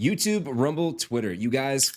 YouTube, Rumble, Twitter. You guys,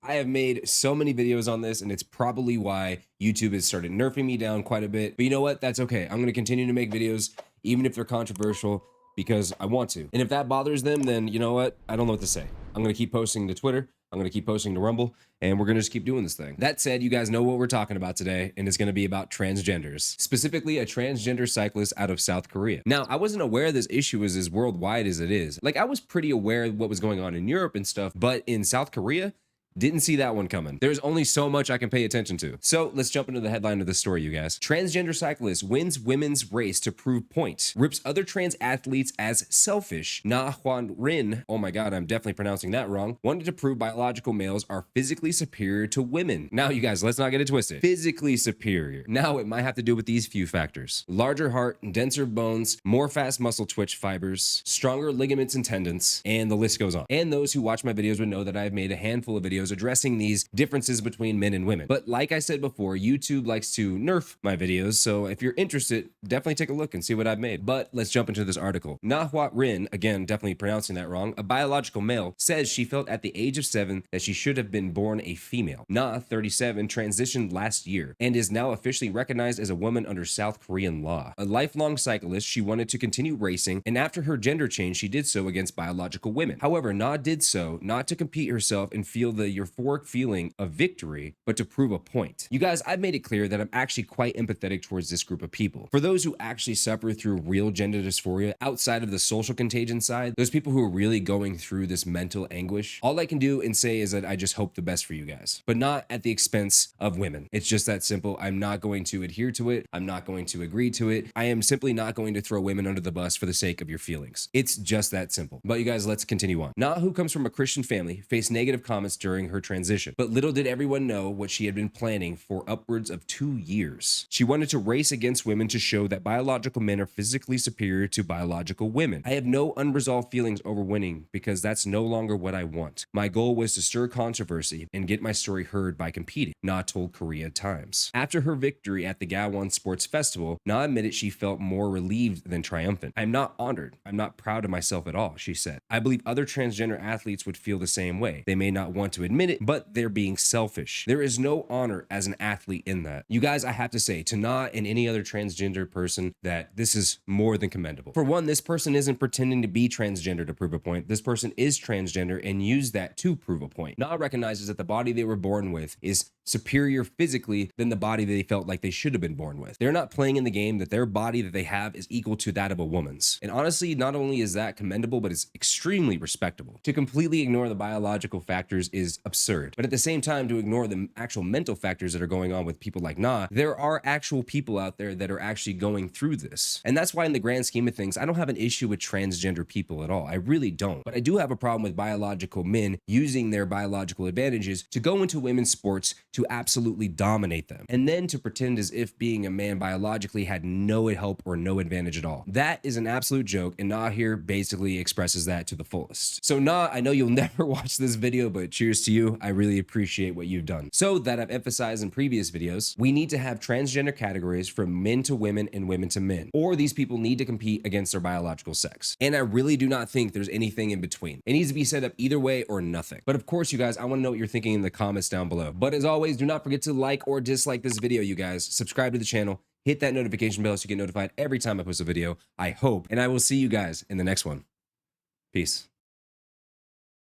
I have made so many videos on this, and it's probably why YouTube has started nerfing me down quite a bit. But you know what? That's okay. I'm going to continue to make videos, even if they're controversial, because I want to. And if that bothers them, then you know what? I don't know what to say. I'm going to keep posting to Twitter. I'm going to keep posting to Rumble, and we're going to just keep doing this thing. That said, you guys know what we're talking about today, and it's going to be about transgenders, specifically a transgender cyclist out of South Korea. Now, I wasn't aware this issue is as worldwide as it is. Like, I was pretty aware of what was going on in Europe and stuff, but in South Korea, didn't see that one coming. There's only so much I can pay attention to. So let's jump into the headline of the story, you guys. Transgender cyclist wins women's race to prove point. Rips other trans athletes as selfish. Na Huan Rin, oh my God, I'm definitely pronouncing that wrong, wanted to prove biological males are physically superior to women. Now, you guys, let's not get it twisted. Physically superior. Now, it might have to do with these few factors. Larger heart, denser bones, more fast muscle twitch fibers, stronger ligaments and tendons, and the list goes on. And those who watch my videos would know that I've made a handful of videos addressing these differences between men and women. But like I said before, YouTube likes to nerf my videos, so if you're interested, definitely take a look and see what I've made. But let's jump into this article. Na Huat Rin, again, definitely pronouncing that wrong, a biological male, says she felt at the age of 7 that she should have been born a female. Na, 37, transitioned last year and is now officially recognized as a woman under South Korean law. A lifelong cyclist, she wanted to continue racing, and after her gender change, she did so against biological women. However, Na did so not to compete herself and feel the euphoric feeling of victory, but to prove a point. You guys, I've made it clear that I'm actually quite empathetic towards this group of people. For those who actually suffer through real gender dysphoria outside of the social contagion side, those people who are really going through this mental anguish, all I can do and say is that I just hope the best for you guys, but not at the expense of women. It's just that simple. I'm not going to adhere to it. I'm not going to agree to it. I am simply not going to throw women under the bus for the sake of your feelings. It's just that simple. But you guys, let's continue on. Na, who comes from a Christian family, faced negative comments during her transition, but little did everyone know what she had been planning for upwards of 2 years. She wanted to race against women to show that biological men are physically superior to biological women. I have no unresolved feelings over winning because that's no longer what I want. My goal was to stir controversy and get my story heard by competing, Na told Korea Times. After her victory at the Gawon Sports Festival, Na admitted she felt more relieved than triumphant. I'm not honored. I'm not proud of myself at all, she said. I believe other transgender athletes would feel the same way. They may not want to admit it, but they're being selfish. There is no honor as an athlete in that. You guys, I have to say, to Na and any other transgender person, that this is more than commendable. For one, this person isn't pretending to be transgender to prove a point. This person is transgender and used that to prove a point. Na recognizes that the body they were born with is superior physically than the body they felt like they should have been born with. They're not playing in the game that their body that they have is equal to that of a woman's. And honestly, not only is that commendable, but it's extremely respectable. To completely ignore the biological factors is absurd. But at the same time, to ignore the actual mental factors that are going on with people like Na, there are actual people out there that are actually going through this. And that's why in the grand scheme of things, I don't have an issue with transgender people at all. I really don't. But I do have a problem with biological men using their biological advantages to go into women's sports to absolutely dominate them, and then to pretend as if being a man biologically had no help or no advantage at all. That is an absolute joke, and Na here basically expresses that to the fullest. So Na, I know you'll never watch this video, but cheers to you. I really appreciate what you've done. So that I've emphasized in previous videos, we need to have transgender categories from men to women and women to men, or these people need to compete against their biological sex. And I really do not think there's anything in between. It needs to be set up either way or nothing. But of course, you guys, I want to know what you're thinking in the comments down below. But as always, do not forget to like or dislike this video, you guys. Subscribe to the channel, hit that notification bell so you get notified every time I post a video, I hope. And I will see you guys in the next one. Peace.